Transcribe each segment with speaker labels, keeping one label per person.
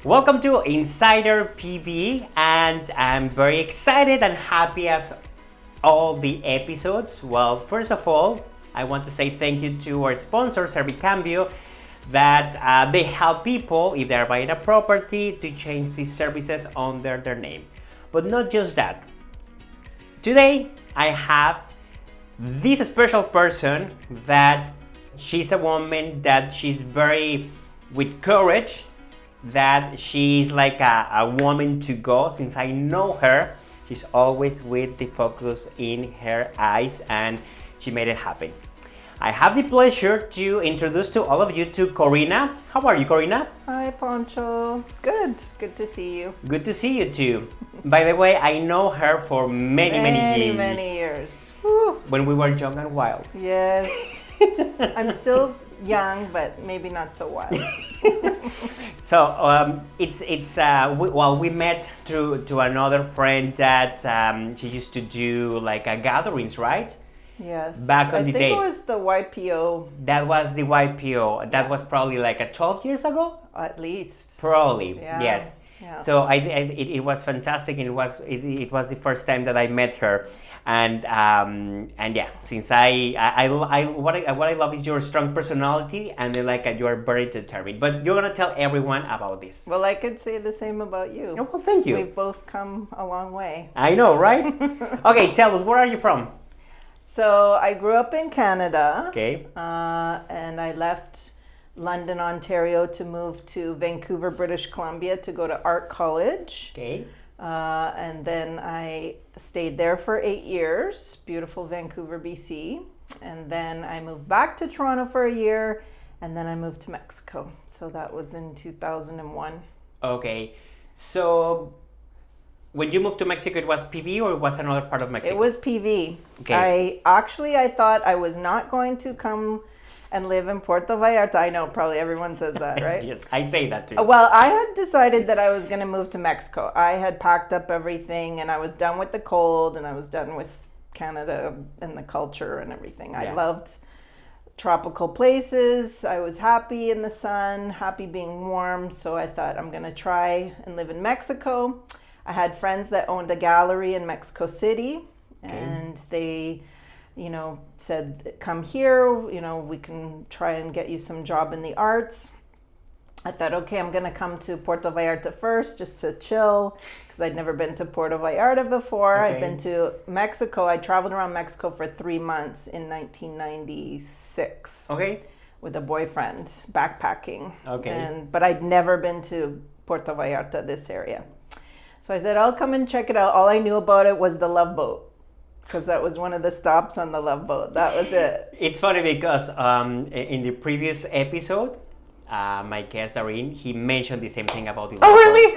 Speaker 1: Welcome to Insider PV, and I'm very excited and happy as all the episodes. Well, first of all, I want to say thank you to our sponsor, Servicambio, that they help people, if they're buying a property, to change these services under their name. But not just that. Today, I have this special person that she's a woman that she's very with courage, that she's like a woman to go. Since I know her, she's always with the focus in her eyes, and she made it happen. I have the pleasure to introduce to all of you to Corinna. How are you, Corinna?
Speaker 2: Hi, Poncho. Good to see you.
Speaker 1: Good to see you too. By the way, I know her for many years.
Speaker 2: Many years. Whew.
Speaker 1: When we were young and wild.
Speaker 2: Yes. I'm still young, but maybe not so wild.
Speaker 1: So we met to another friend that she used to do like gatherings, right?
Speaker 2: Yes.
Speaker 1: Back on the day.
Speaker 2: I think it was the YPO.
Speaker 1: That was the YPO. That was probably like 12 years ago.
Speaker 2: At least.
Speaker 1: Probably.
Speaker 2: Yeah.
Speaker 1: Yes.
Speaker 2: Yeah.
Speaker 1: So it was fantastic, and it was the first time that I met her. And yeah, since what I love is your strong personality, and then you are very determined. But you're gonna tell everyone about this.
Speaker 2: Well, I could say the same about you.
Speaker 1: Oh, well, thank you.
Speaker 2: We've both come a long way.
Speaker 1: I know, right? Okay, tell us, where are you from?
Speaker 2: So I grew up in Canada.
Speaker 1: Okay.
Speaker 2: And I left London, Ontario to move to Vancouver, British Columbia to go to art college.
Speaker 1: Okay.
Speaker 2: And then I stayed there for 8 years, beautiful Vancouver, BC. And then I moved back to Toronto for a year, and then I moved to Mexico. So that was in 2001.
Speaker 1: Okay. So when you moved to Mexico, it was PV or it was another part of Mexico?
Speaker 2: It was PV.
Speaker 1: Okay.
Speaker 2: I thought I was not going to come and live in Puerto Vallarta. I know probably everyone says that, right?
Speaker 1: Yes, I say that too.
Speaker 2: Well, I had decided that I was going to move to Mexico. I had packed up everything, and I was done with the cold, and I was done with Canada and the culture and everything.
Speaker 1: Yeah.
Speaker 2: I loved tropical places. I was happy in the sun, happy being warm. So I thought I'm going to try and live in Mexico. I had friends that owned a gallery in Mexico City, and they said, come here, we can try and get you some job in the arts. I thought, okay, I'm going to come to Puerto Vallarta first just to chill, because I'd never been to Puerto Vallarta before.
Speaker 1: Okay.
Speaker 2: I'd been to Mexico. I traveled around Mexico for 3 months in 1996.
Speaker 1: Okay.
Speaker 2: With a boyfriend, backpacking.
Speaker 1: Okay.
Speaker 2: But I'd never been to Puerto Vallarta, this area. So I said, I'll come and check it out. All I knew about it was the Love Boat, because that was one of the stops on the Love Boat. That was it.
Speaker 1: It's funny because in the previous episode, my guest Levine, he mentioned the same thing about the Love
Speaker 2: Oh,
Speaker 1: Boat.
Speaker 2: really?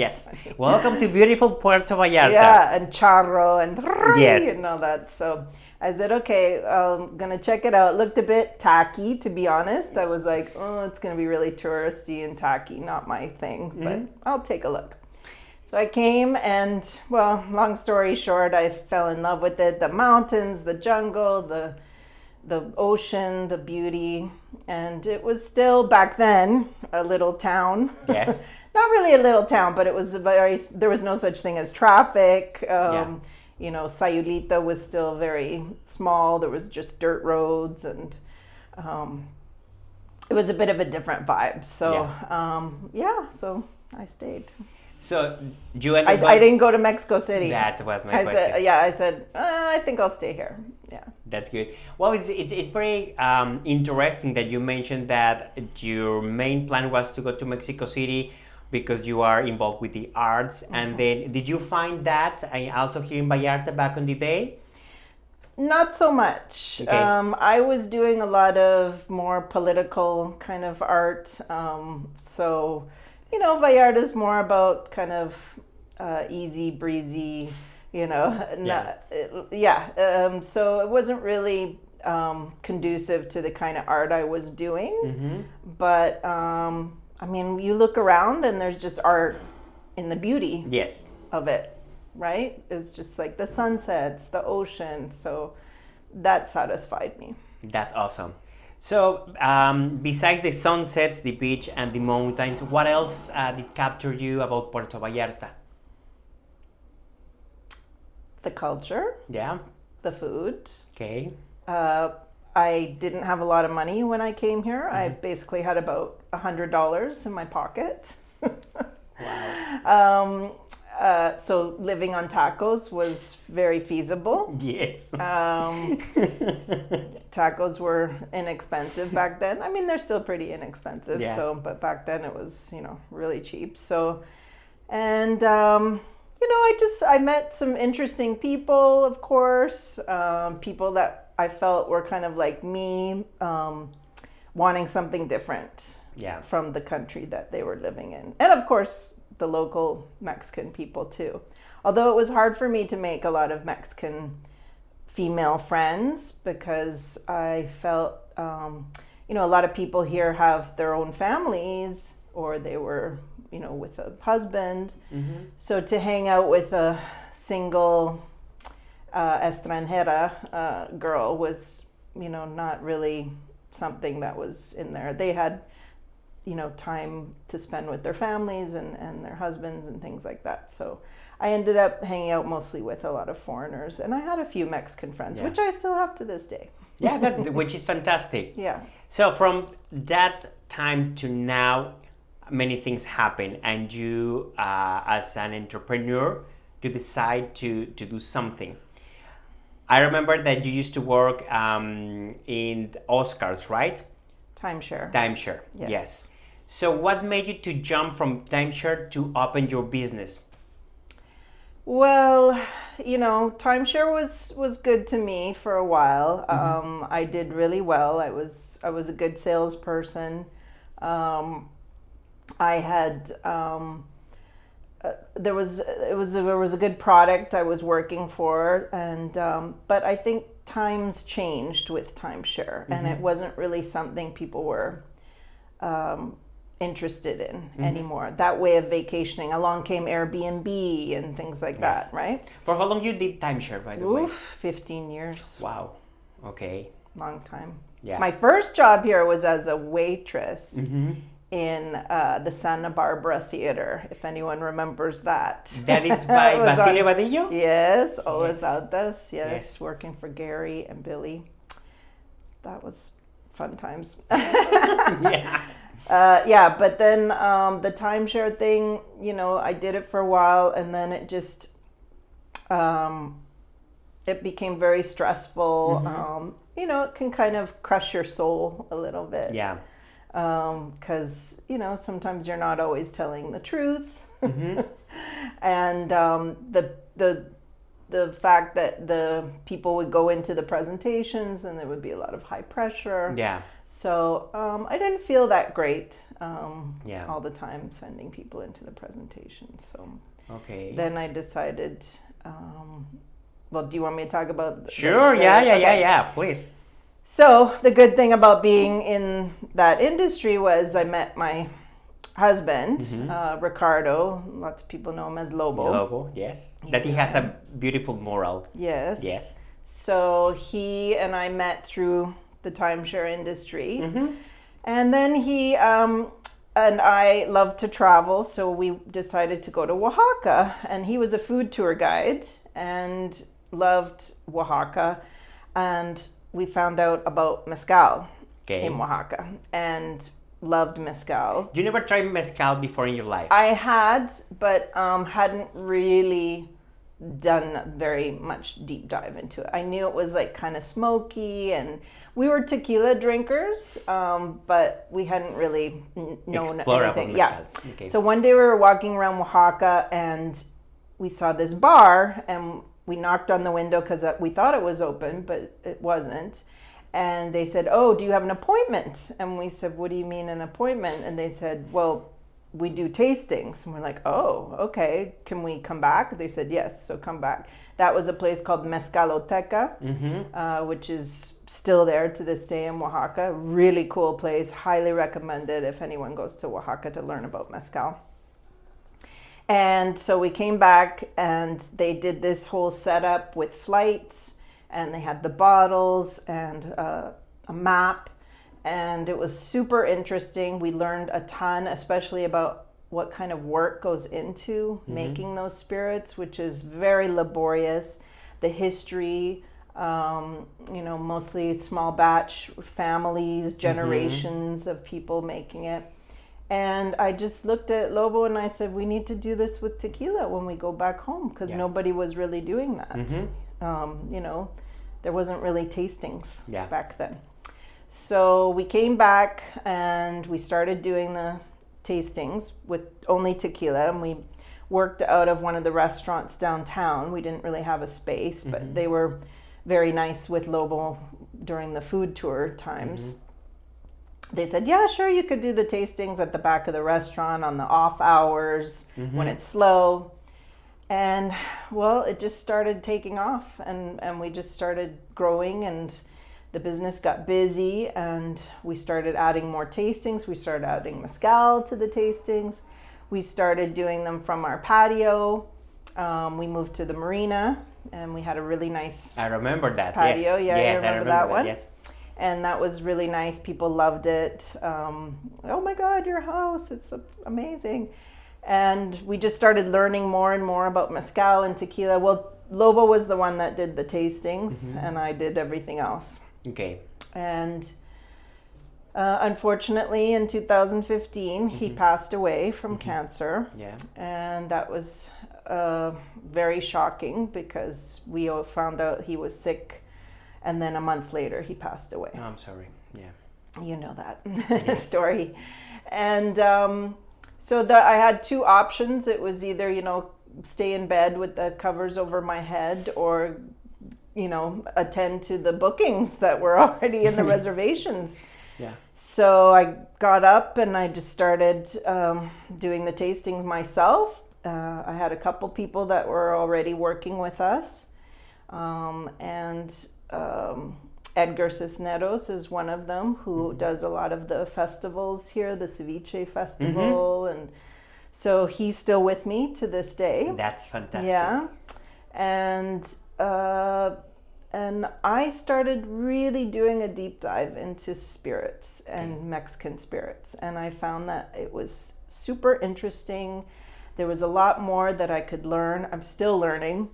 Speaker 1: Yes. Welcome to beautiful Puerto Vallarta.
Speaker 2: Yeah, and charro and
Speaker 1: Yes.
Speaker 2: and all that. So I said, okay, I'm going to check it out. It looked a bit tacky, to be honest. I was like, oh, it's going to be really touristy and tacky, not my thing, but I'll take a look. So I came, and, well, long story short, I fell in love with it. The mountains, the jungle, the ocean, the beauty. And it was still, back then, a little town.
Speaker 1: Yes.
Speaker 2: Not really a little town, but it was there was no such thing as traffic. Sayulita was still very small. There was just dirt roads, and it was a bit of a different vibe. So, so I stayed.
Speaker 1: So you ended up...
Speaker 2: I didn't go to Mexico City.
Speaker 1: That was my question.
Speaker 2: I said, I think I'll stay here. Yeah.
Speaker 1: That's good. Well, it's very interesting that you mentioned that your main plan was to go to Mexico City because you are involved with the arts. And then did you find that also here in Vallarta back in the day?
Speaker 2: Not so much.
Speaker 1: Okay.
Speaker 2: I was doing a lot of more political kind of art. Vallarta's more about kind of easy breezy, so it wasn't really conducive to the kind of art I was doing. But you look around and there's just art in the beauty of it, right? It's just like the sunsets, the ocean. So that satisfied me.
Speaker 1: That's awesome. So, besides the sunsets, the beach, and the mountains, what else did capture you about Puerto Vallarta?
Speaker 2: The culture,
Speaker 1: Yeah.
Speaker 2: the food.
Speaker 1: Okay.
Speaker 2: Uh, I didn't have a lot of money when I came here. I basically had about $100 in my pocket.
Speaker 1: Wow.
Speaker 2: So living on tacos was very feasible.
Speaker 1: Yes.
Speaker 2: Tacos were inexpensive back then. I mean, they're still pretty inexpensive.
Speaker 1: Yeah.
Speaker 2: So, but back then it was, really cheap. So, and I met some interesting people, of course. People that I felt were kind of like me, wanting something different
Speaker 1: Yeah.
Speaker 2: from the country that they were living in. And of course, the local Mexican people too. Although it was hard for me to make a lot of Mexican female friends because I felt, a lot of people here have their own families or they were, with a husband.
Speaker 1: Mm-hmm.
Speaker 2: So to hang out with a single extranjera girl was, not really something that was in there. They had, time to spend with their families and their husbands and things like that. So I ended up hanging out mostly with a lot of foreigners, and I had a few Mexican friends, which I still have to this day.
Speaker 1: Yeah, which is fantastic.
Speaker 2: Yeah.
Speaker 1: So from that time to now, many things happen, and you, as an entrepreneur, you decide to do something. I remember that you used to work in Oscars, right?
Speaker 2: Timeshare.
Speaker 1: Timeshare. Yes. So what made you to jump from timeshare to open your business?
Speaker 2: Well, timeshare was good to me for a while. I did really well. I was a good salesperson. I had there was a good product I was working for, and but I think times changed with timeshare, and it wasn't really something people were interested in anymore. That way of vacationing. Along came Airbnb and things like that, right?
Speaker 1: For how long you did timeshare, by the way?
Speaker 2: 15 years.
Speaker 1: Wow. Okay.
Speaker 2: Long time.
Speaker 1: Yeah.
Speaker 2: My first job here was as a waitress in the Santa Barbara Theater, if anyone remembers that.
Speaker 1: That is by Basilio Vadillo?
Speaker 2: Yes, always out this. Yes, working for Gary and Billy. That was fun times.
Speaker 1: Yeah.
Speaker 2: But then the timeshare thing, I did it for a while, and then it just it became very stressful. It can kind of crush your soul a little bit.
Speaker 1: Yeah.
Speaker 2: Because sometimes you're not always telling the truth, and the fact that the people would go into the presentations and there would be a lot of high pressure.
Speaker 1: Yeah.
Speaker 2: So I didn't feel that great all the time sending people into the presentation. So then I decided. Well, do you want me to talk about?
Speaker 1: Sure. Yeah. Please.
Speaker 2: So the good thing about being in that industry was I met my husband, Ricardo. Lots of people know him as Lobo.
Speaker 1: Lobo, yes. That he has a beautiful moral.
Speaker 2: Yes.
Speaker 1: Yes.
Speaker 2: So he and I met through the timeshare industry. And then he and I love to travel, so we decided to go to Oaxaca. And he was a food tour guide and loved Oaxaca. And we found out about mezcal in Oaxaca and loved mezcal.
Speaker 1: You never tried mezcal before in your life?
Speaker 2: I had, but hadn't really done very much deep dive into it. I knew it was like kind of smoky, and we were tequila drinkers, but we hadn't really known anything. Yeah.
Speaker 1: Okay.
Speaker 2: So one day we were walking around Oaxaca and we saw this bar, and we knocked on the window because we thought it was open, but it wasn't. And they said, "Oh, do you have an appointment?" And we said, "What do you mean an appointment?" And they said, "Well, we do tastings." And we're like, "Oh, okay. Can we come back?" They said, "Yes, so come back." That was a place called Mezcaloteca, which is still there to this day in Oaxaca. Really cool place. Highly recommended if anyone goes to Oaxaca to learn about mezcal. And so we came back, and they did this whole setup with flights, and they had the bottles and a map, and it was super interesting. We learned a ton, especially about what kind of work goes into making those spirits, which is very laborious. The history, mostly small batch families, generations of people making it. And I just looked at Lobo and I said, we need to do this with tequila when we go back home, because nobody was really doing that. There wasn't really tastings back then. So we came back and we started doing the tastings with only tequila, and we worked out of one of the restaurants downtown. We didn't really have a space, but they were very nice with Lobo during the food tour times. They said, yeah, sure, you could do the tastings at the back of the restaurant on the off hours when it's slow. And well, it just started taking off, and we just started growing, and the business got busy, and we started adding more tastings. We started adding mezcal to the tastings. We started doing them from our patio. We moved to the marina, and we had a really nice
Speaker 1: I remember that
Speaker 2: patio.
Speaker 1: Yes.
Speaker 2: Yeah, I remember that one.
Speaker 1: Yes.
Speaker 2: And that was really nice. People loved it. Oh my God, your house, it's amazing. And we just started learning more and more about mezcal and tequila. Well, Lobo was the one that did the tastings, and I did everything else.
Speaker 1: Okay.
Speaker 2: And unfortunately, in 2015, he passed away from cancer.
Speaker 1: Yeah.
Speaker 2: And that was very shocking, because we all found out he was sick, and then a month later he passed away.
Speaker 1: Oh, I'm sorry. Yeah.
Speaker 2: You know that story. And I had two options. It was either, stay in bed with the covers over my head, or attend to the bookings that were already in the reservations.
Speaker 1: Yeah.
Speaker 2: So I got up and I just started doing the tastings myself. I had a couple people that were already working with us. Edgar Cisneros is one of them, who does a lot of the festivals here, the Ceviche Festival. And so he's still with me to this day.
Speaker 1: That's fantastic.
Speaker 2: Yeah. And I started really doing a deep dive into spirits and Mexican spirits. And I found that it was super interesting. There was a lot more that I could learn. I'm still learning.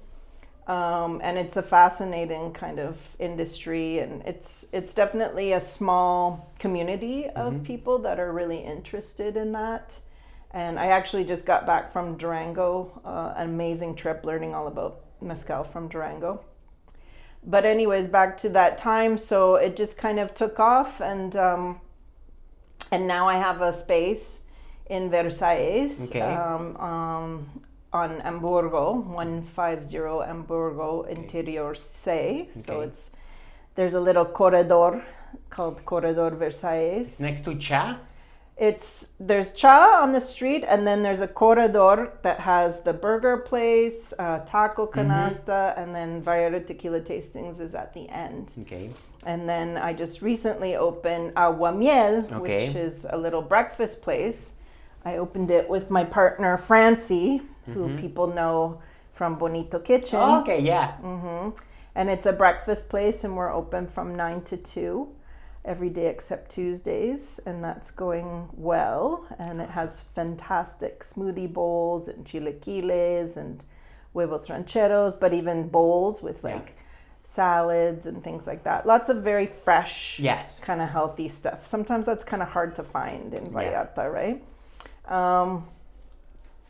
Speaker 2: And it's a fascinating kind of industry. And it's definitely a small community of people that are really interested in that. And I actually just got back from Durango, an amazing trip learning all about mezcal from Durango. But anyways, back to that time, so it just kind of took off, and now I have a space in Versailles, on Hamburgo, 150 Hamburgo Interior C. So there's a little corredor called Corredor Versailles.
Speaker 1: Next to Cha?
Speaker 2: There's Cha on the street, and then there's a corredor that has the burger place, taco canasta, and then Vallarta Tequila Tastings is at the end.
Speaker 1: Okay.
Speaker 2: And then I just recently opened Aguamiel, which is a little breakfast place. I opened it with my partner Francie, who people know from Bonito Kitchen.
Speaker 1: Oh, okay, yeah.
Speaker 2: And it's a breakfast place, and we're open from 9 to 2. Every day except Tuesdays, and that's going well. And it has fantastic smoothie bowls and chilaquiles and huevos rancheros, but even bowls with salads and things like that. Lots of very fresh, kind of healthy stuff. Sometimes that's kind of hard to find in Vallarta, right?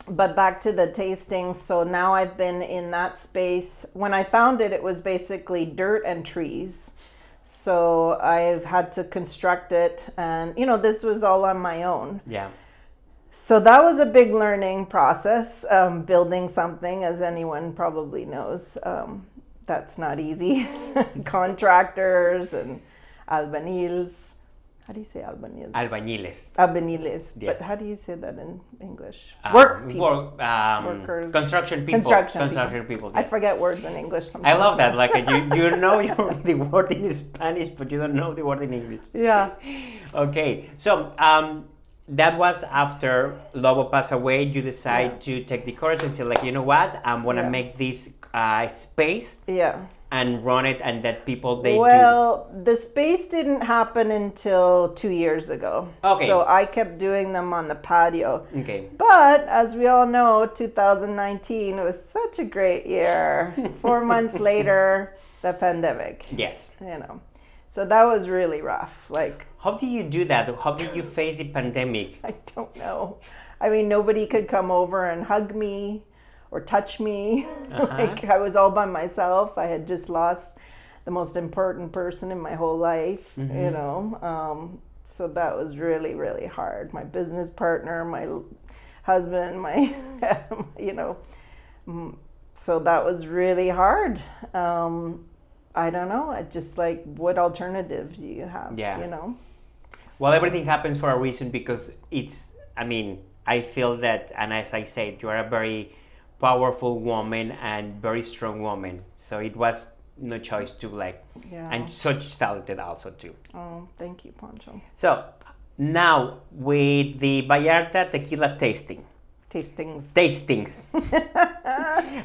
Speaker 2: But back to the tasting. So now I've been in that space. When I found it, it was basically dirt and trees. So I've had to construct it, and this was all on my own.
Speaker 1: Yeah.
Speaker 2: So that was a big learning process, building something, as anyone probably knows. That's not easy. Contractors and albañiles. How do you say albañiles?
Speaker 1: Albañiles.
Speaker 2: Albañiles.
Speaker 1: Yes.
Speaker 2: But how do you say that in English? Workers.
Speaker 1: Construction people. Construction people. Yes.
Speaker 2: I forget words in English sometimes.
Speaker 1: I love that. Like you know the word in Spanish, but you don't know the word in English.
Speaker 2: Yeah.
Speaker 1: Okay. So that was after Lobo passed away. You decide to take the courage and say, like, you know what? I'm gonna make this space.
Speaker 2: Yeah.
Speaker 1: and run it, and that people they do?
Speaker 2: Well, the space didn't happen until 2 years ago.
Speaker 1: Okay.
Speaker 2: So I kept doing them on the patio.
Speaker 1: Okay.
Speaker 2: But as we all know, 2019 was such a great year. 4 months later, the pandemic.
Speaker 1: Yes.
Speaker 2: You know. So that was really rough. Like,
Speaker 1: How do you do that? How did you face the pandemic?
Speaker 2: I don't know. I mean, nobody could come over and hug me or touch me. Like, I was all by myself. I had just lost the most important person in my whole life, you know. So that was really, really hard. My business partner, my husband, my, you know. So that was really hard. I don't know. I just like, what alternatives do you have?
Speaker 1: Yeah.
Speaker 2: You know?
Speaker 1: Well, everything happens for a reason, because I feel that, and as I said, you are a very powerful woman and very strong woman. So it was no choice to
Speaker 2: Yeah.
Speaker 1: and such talented also too.
Speaker 2: Oh, thank you, Poncho.
Speaker 1: So now with the Vallarta Tequila
Speaker 2: Tastings.
Speaker 1: tastings.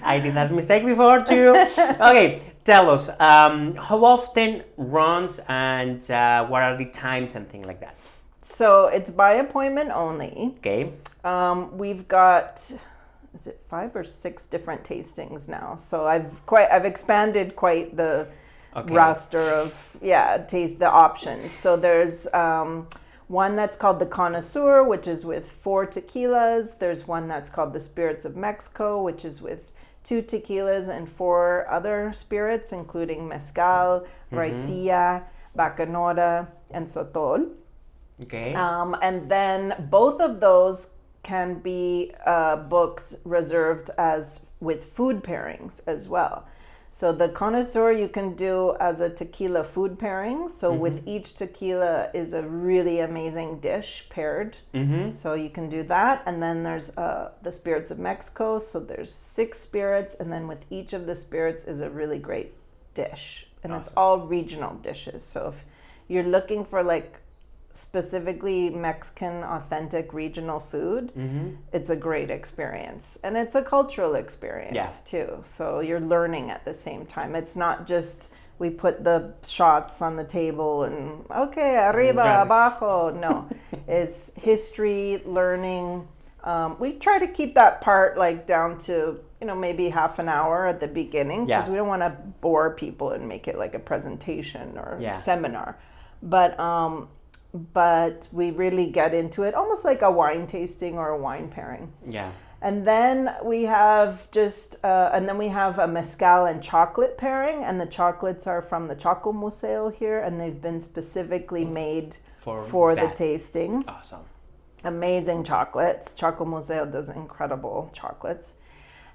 Speaker 1: I did that mistake before too. Okay, tell us, how often runs, and what are the times and things like that?
Speaker 2: So it's by appointment only.
Speaker 1: Okay.
Speaker 2: We've got, is it 5 or 6 different tastings now? So I've expanded quite the roster of the options. So there's one that's called the Connoisseur, which is with 4 tequilas. There's one that's called the Spirits of Mexico, which is with 2 tequilas and 4 other spirits, including mezcal, raicilla, bacanora, and sotol.
Speaker 1: Okay.
Speaker 2: And then both of those can be booked, reserved as with food pairings as well. So the Connoisseur you can do as a tequila food pairing. So with each tequila is a really amazing dish paired. So you can do that. And then there's the Spirits of Mexico. So there's 6 spirits. And then with each of the spirits is a really great dish. And it's all regional dishes. So if you're looking for like specifically Mexican authentic regional food, it's a great experience, and it's a cultural experience too. So you're learning at the same time. It's not just we put the shots on the table and okay, arriba, abajo. No, it's history, learning. We try to keep that part like down to, you know, maybe half an hour at the beginning, because we don't want to bore people and make it like a presentation or seminar. But we really get into it almost like a wine tasting or a wine pairing.
Speaker 1: Yeah.
Speaker 2: And then we have a mezcal and chocolate pairing, and the chocolates are from the Choco Museo here, and they've been specifically made for the tasting.
Speaker 1: Awesome.
Speaker 2: Amazing chocolates. Choco Museo does incredible chocolates.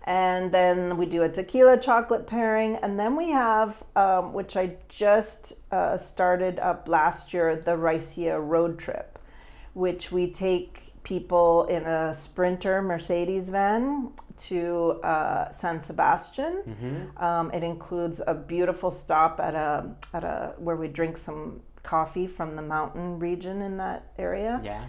Speaker 2: And then we do a tequila chocolate pairing. And then we have, which I just started up last year, the Raicilla road trip, which we take people in a Sprinter Mercedes van to San Sebastian. It includes a beautiful stop at a where we drink some coffee from the mountain region in that area.
Speaker 1: Yeah.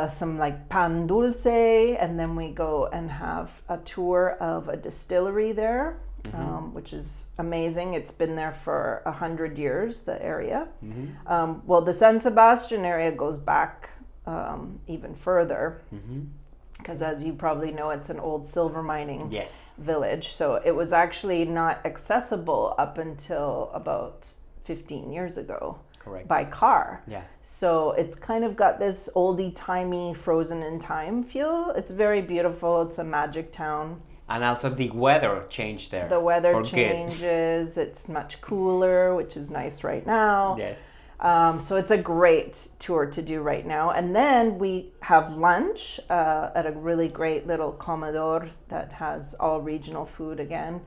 Speaker 2: Some like pan dulce, and then we go and have a tour of a distillery there, which is amazing. It's been there for 100 years, the area. Well, the San Sebastian area goes back even further, because as you probably know, it's an old silver mining village. So it was actually not accessible up until about 15 years ago.
Speaker 1: Correct.
Speaker 2: By car.
Speaker 1: Yeah.
Speaker 2: So it's kind of got this oldie-timey, frozen in time feel. It's very beautiful. It's a magic town.
Speaker 1: And also the weather changed there.
Speaker 2: The weather
Speaker 1: for
Speaker 2: changes. Good. It's much cooler, which is nice right now.
Speaker 1: Yes.
Speaker 2: So it's a great tour to do right now. And then we have lunch at a really great little comedor that has all regional food again.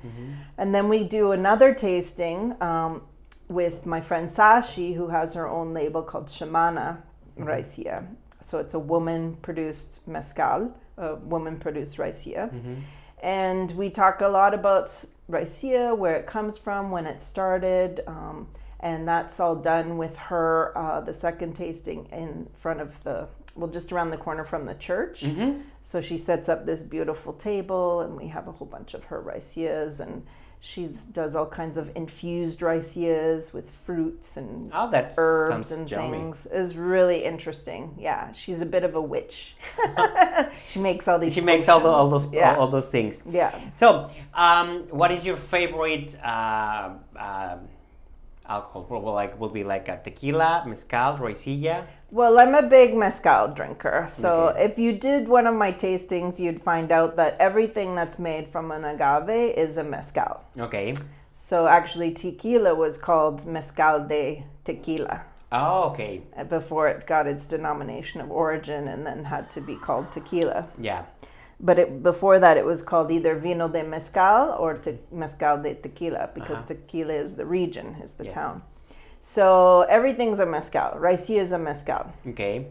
Speaker 2: And then we do another tasting with my friend Sashi, who has her own label called Shamana Raicilla. So it's a woman-produced mezcal, a woman-produced raicilla. And we talk a lot about raicilla, where it comes from, when it started, and that's all done with her, the second tasting in front of the just around the corner from the church. So she sets up this beautiful table, and we have a whole bunch of her raicillas, and she does all kinds of infused raicillas with fruits and
Speaker 1: that
Speaker 2: herbs
Speaker 1: sounds
Speaker 2: and
Speaker 1: yummy.
Speaker 2: things. Is really interesting. Yeah, she's a bit of a witch. She makes all these.
Speaker 1: She makes all
Speaker 2: potions.
Speaker 1: those things.
Speaker 2: Yeah.
Speaker 1: So, what is your favorite alcohol? Will be like a tequila, mezcal, raicilla.
Speaker 2: Well, I'm a big mezcal drinker. So
Speaker 1: Okay.
Speaker 2: if you did one of my tastings, you'd find out that everything that's made from an agave is a mezcal.
Speaker 1: Okay.
Speaker 2: So actually, tequila was called mezcal de tequila
Speaker 1: Oh, okay.
Speaker 2: before it got its denomination of origin and then had to be called tequila.
Speaker 1: Yeah.
Speaker 2: But before that, it was called either vino de mezcal or mezcal de tequila, because tequila is the region, is the town. So everything's a mezcal. Raicilla is a mezcal.
Speaker 1: Okay.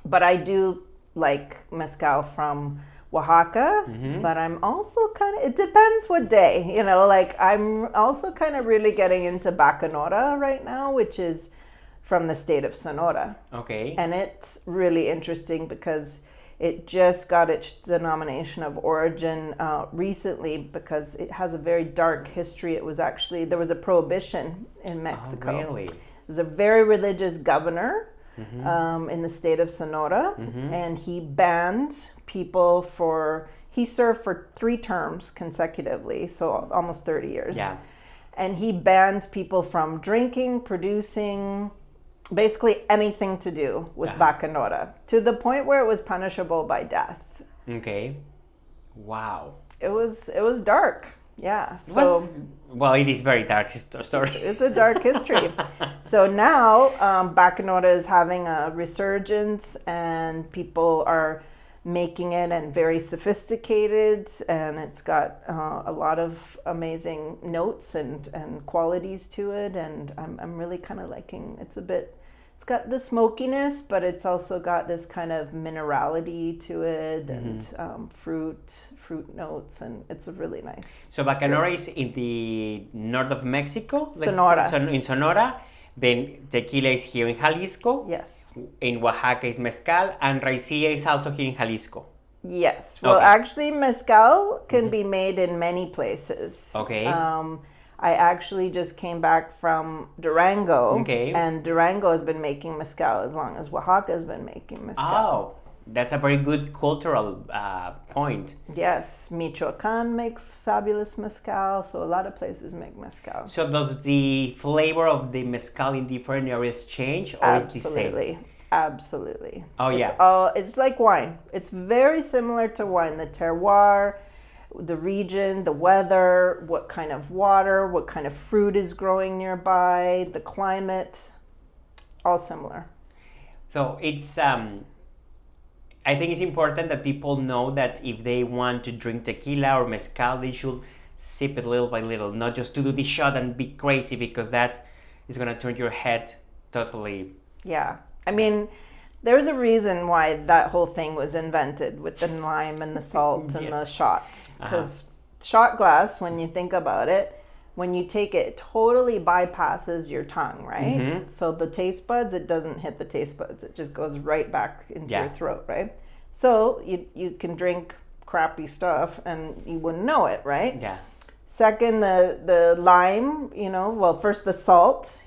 Speaker 2: But I do like mezcal from Oaxaca, but I'm also it depends what day, like I'm also kind of really getting into Bacanora right now, which is from the state of Sonora.
Speaker 1: Okay.
Speaker 2: And it's really interesting because it just got its denomination of origin recently, because it has a very dark history. There was a prohibition in Mexico.
Speaker 1: Oh, really?
Speaker 2: There was a very religious governor in the state of Sonora, and he banned people he served for 3 terms consecutively, so almost 30 years.
Speaker 1: Yeah.
Speaker 2: And he banned people from drinking, producing, basically anything to do with Bacanora, to the point where it was punishable by death.
Speaker 1: Okay. Wow.
Speaker 2: It was dark. Yeah.
Speaker 1: It is very dark story.
Speaker 2: It's a dark history. So now Bacanora is having a resurgence, and people are making it, and very sophisticated, and it's got a lot of amazing notes and qualities to it, and I'm really kind of liking. It's got the smokiness, but it's also got this kind of minerality to it, and fruit notes, and it's a really nice.
Speaker 1: So Bacanora is in the north of Mexico.
Speaker 2: Sonora.
Speaker 1: In Sonora. Then tequila is here in Jalisco.
Speaker 2: Yes.
Speaker 1: In Oaxaca is mezcal, and raicilla is also here in Jalisco.
Speaker 2: Yes. Well,
Speaker 1: Okay.
Speaker 2: actually, mezcal can be made in many places.
Speaker 1: Okay.
Speaker 2: I actually just came back from Durango.
Speaker 1: Okay.
Speaker 2: And Durango has been making mezcal as long as Oaxaca has been making mezcal.
Speaker 1: Oh, that's a very good cultural point.
Speaker 2: Yes. Michoacan makes fabulous mezcal, so a lot of places make mezcal.
Speaker 1: So does the flavor of the mezcal in different areas change, or is it the same?
Speaker 2: Absolutely.
Speaker 1: Oh, yeah.
Speaker 2: It's like wine. It's very similar to wine. The terroir, the region, the weather, what kind of water, what kind of fruit is growing nearby, the climate, all similar.
Speaker 1: So it's I think it's important that people know that if they want to drink tequila or mezcal, they should sip it little by little, not just to do the shot and be crazy, because that is going to turn your head totally.
Speaker 2: Yeah. I mean, there's a reason why that whole thing was invented with the lime and the salt and the shots. Because shot glass, when you think about it, when you take it, it totally bypasses your tongue, right? So the taste buds, it doesn't hit the taste buds. It just goes right back into your throat, right? So you can drink crappy stuff and you wouldn't know it, right?
Speaker 1: Yeah.
Speaker 2: Second, the lime, first the salt,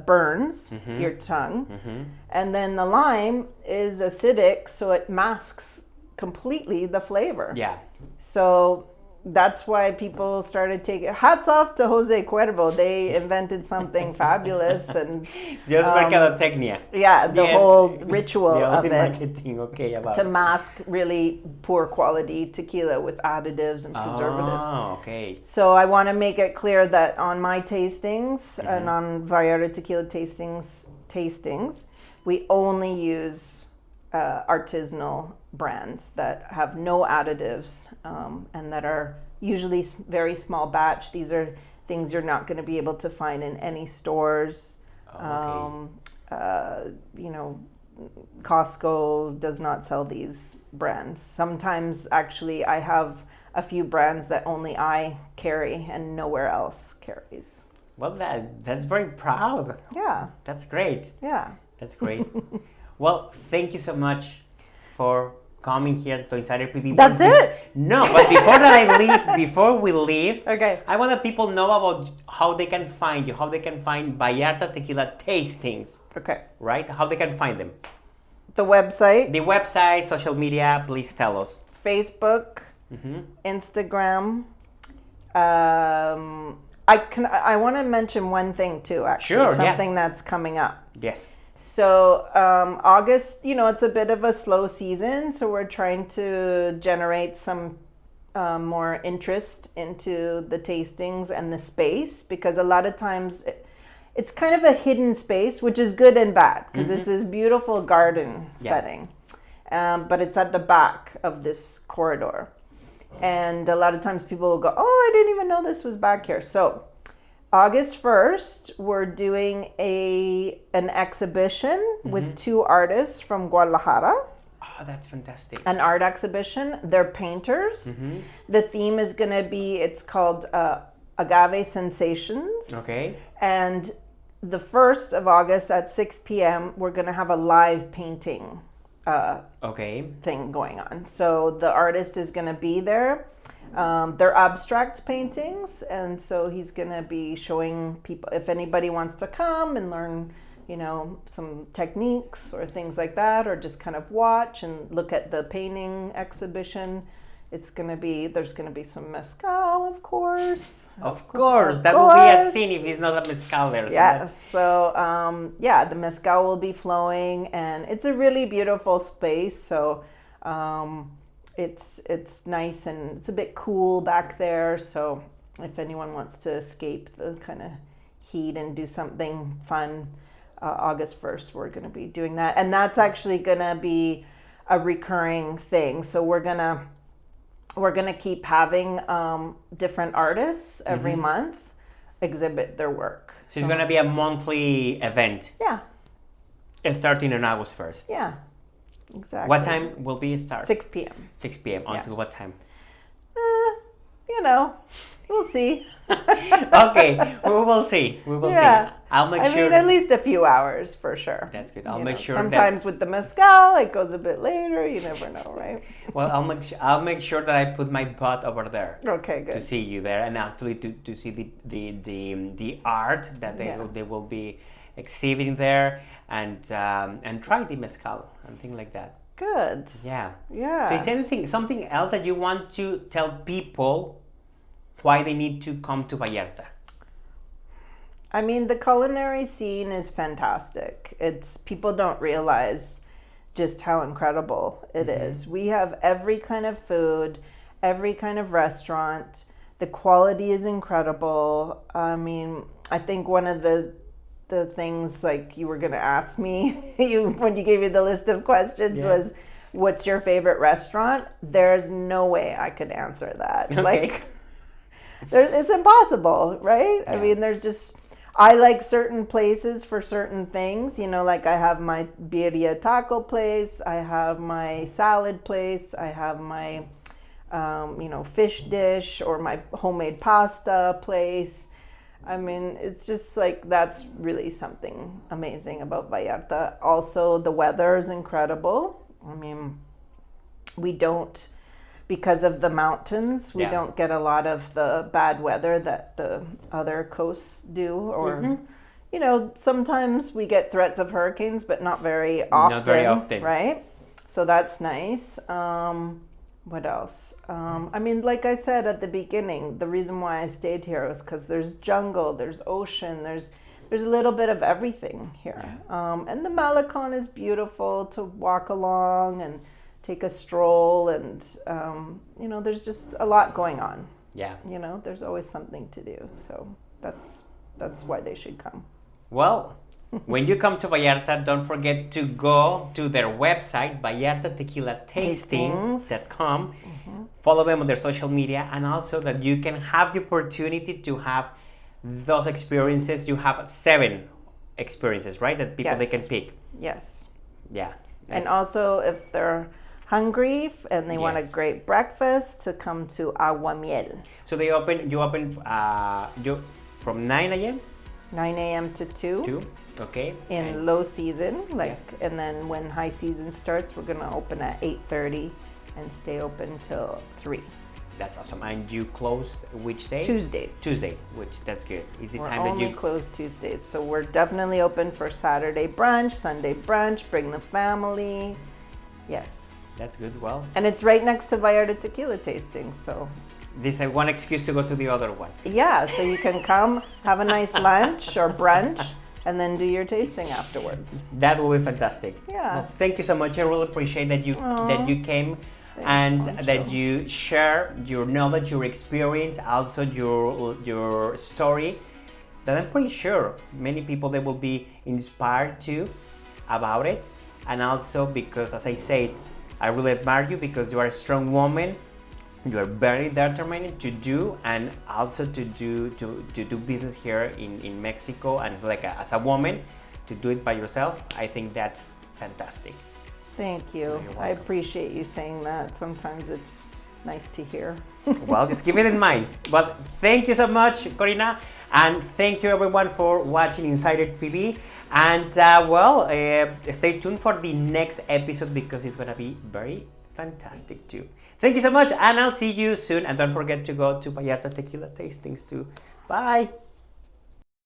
Speaker 2: burns your tongue. And then the lime is acidic, so it masks completely the flavor.
Speaker 1: Yeah.
Speaker 2: So that's why people started taking hats off to Jose Cuervo. They invented something fabulous, and
Speaker 1: just mercadotecnia.
Speaker 2: Yeah, the whole ritual of it
Speaker 1: marketing, about
Speaker 2: to mask really poor quality tequila with additives and preservatives.
Speaker 1: Oh, okay.
Speaker 2: So I want to make it clear that on my tastings and on Vallarta Tequila tastings, we only use artisanal brands that have no additives and that are usually very small batch. These are things you're not going to be able to find in any stores. Costco does not sell these brands. Sometimes actually I have a few brands that only I carry and nowhere else carries.
Speaker 1: Well, that's very proud.
Speaker 2: Yeah.
Speaker 1: That's great.
Speaker 2: Yeah.
Speaker 1: That's great. Well, thank you so much for coming here to Insider PB.
Speaker 2: That's it?
Speaker 1: No, but before we leave,
Speaker 2: Okay.
Speaker 1: I want that people know about how they can find you, how they can find Vallarta Tequila tastings,
Speaker 2: Okay.
Speaker 1: right? How they can find them.
Speaker 2: The website,
Speaker 1: The website, social media, please tell us.
Speaker 2: Facebook,
Speaker 1: Mhm.
Speaker 2: Instagram. I want to mention one thing too, actually.
Speaker 1: Sure, yeah.
Speaker 2: Something that's coming up.
Speaker 1: Yes.
Speaker 2: So August, it's a bit of a slow season, so we're trying to generate some more interest into the tastings and the space, because a lot of times it's kind of a hidden space, which is good and bad, because it's this beautiful garden setting, but it's at the back of this corridor. And a lot of times people will go, oh, I didn't even know this was back here. So August 1st, we're doing an exhibition with two artists from Guadalajara.
Speaker 1: Oh, that's fantastic.
Speaker 2: An art exhibition. They're painters. The theme is going to be, it's called Agave Sensations.
Speaker 1: Okay.
Speaker 2: And the 1st of August at 6 p.m., we're going to have a live painting thing going on. So the artist is going to be there. They're abstract paintings, and so he's going to be showing people, if anybody wants to come and learn, some techniques or things like that, or just kind of watch and look at the painting exhibition. There's going to be some mezcal, of course.
Speaker 1: Of course, that will be a scene if it's not a mezcal there.
Speaker 2: Yes. So, the mezcal will be flowing, and it's a really beautiful space. So, it's nice, and it's a bit cool back there. So, if anyone wants to escape the kind of heat and do something fun, August 1st, we're going to be doing that, and that's actually going to be a recurring thing. So we're gonna keep having different artists every month exhibit their work.
Speaker 1: So it's gonna be a monthly event.
Speaker 2: Yeah.
Speaker 1: Starting on August 1st.
Speaker 2: Yeah. Exactly.
Speaker 1: What time will be start?
Speaker 2: 6 p.m.
Speaker 1: 6 p.m. Until what time?
Speaker 2: We'll see.
Speaker 1: Okay, we will see.
Speaker 2: Yeah.
Speaker 1: I'll make sure.
Speaker 2: at least a few hours for sure.
Speaker 1: That's good. I'll make sure.
Speaker 2: Sometimes with the mezcal, it goes a bit later. You never know, right?
Speaker 1: Well, I'll make sure that I put my butt over there.
Speaker 2: Okay, good.
Speaker 1: To see you there, and actually to see the art that they will be exhibiting there, and try the mezcal and things like that.
Speaker 2: Good.
Speaker 1: Yeah.
Speaker 2: Yeah.
Speaker 1: So is something else that you want to tell people why they need to come to Vallarta?
Speaker 2: I mean, the culinary scene is fantastic. People don't realize just how incredible it is. We have every kind of food, every kind of restaurant. The quality is incredible. I mean, I think one of the things, like, you were going to ask me when you gave me the list of questions was, what's your favorite restaurant? There's no way I could answer that.
Speaker 1: Okay.
Speaker 2: Like, it's impossible, right? Yeah. I mean, I like certain places for certain things, like I have my birria taco place, I have my salad place, I have my, fish dish, or my homemade pasta place. I mean, it's just like, that's really something amazing about Vallarta. Also, the weather is incredible. I mean, because of the mountains, we don't get a lot of the bad weather that the other coasts do. Or, sometimes we get threats of hurricanes, but not very often.
Speaker 1: Not very often.
Speaker 2: Right? So that's nice. What else? I mean, like I said at the beginning, the reason why I stayed here was because there's jungle, there's ocean, there's a little bit of everything here. And the Malecon is beautiful to walk along and take a stroll, and there's just a lot going on.
Speaker 1: Yeah.
Speaker 2: There's always something to do. So that's why they should come.
Speaker 1: Well, when you come to Vallarta, don't forget to go to their website, vallartatequilatastings.com. Follow them on their social media, and also that you can have the opportunity to have those experiences. You have 7 experiences, right? That people they can pick.
Speaker 2: Yes.
Speaker 1: Yeah.
Speaker 2: And also, if they're hungry and they want a great breakfast, to come to Aguamiel.
Speaker 1: So you open from 9 a.m.
Speaker 2: 9 a.m. to 2.
Speaker 1: Okay.
Speaker 2: in low season, and then when high season starts, we're gonna open at 8:30 and stay open till 3.
Speaker 1: That's awesome. And you close which day?
Speaker 2: Tuesdays.
Speaker 1: Tuesday, which that's good. Is the
Speaker 2: We're
Speaker 1: time that
Speaker 2: only
Speaker 1: you
Speaker 2: closed Tuesdays, so we're definitely open for Saturday brunch, Sunday brunch. Bring the family. Yes,
Speaker 1: That's good. Well,
Speaker 2: and it's right next to Vallarta Tequila tasting, so
Speaker 1: this is one excuse to go to the other one.
Speaker 2: yeah, so you can come have a nice lunch or brunch, and then do your tasting afterwards.
Speaker 1: That will be fantastic.
Speaker 2: Yeah.
Speaker 1: Well, thank you so much. I really appreciate that you came.
Speaker 2: Thanks,
Speaker 1: And
Speaker 2: Poncho.
Speaker 1: that you share your knowledge, your experience, also your story. That I'm pretty sure many people they will be inspired to about it, and also because, as I said, I really admire you because you are a strong woman. You are very determined to do and also to do business here in Mexico, and it's like as a woman to do it by yourself. I think that's fantastic.
Speaker 2: Thank you.
Speaker 1: You're
Speaker 2: I
Speaker 1: welcome.
Speaker 2: appreciate you saying that. Sometimes it's nice to hear.
Speaker 1: Well, just keep it in mind. But thank you so much, Corinna, and thank you everyone for watching Insider PV. And stay tuned for the next episode because it's gonna be very fantastic too. Thank you so much, and I'll see you soon. And don't forget to go to Vallarta Tequila tastings too. Bye.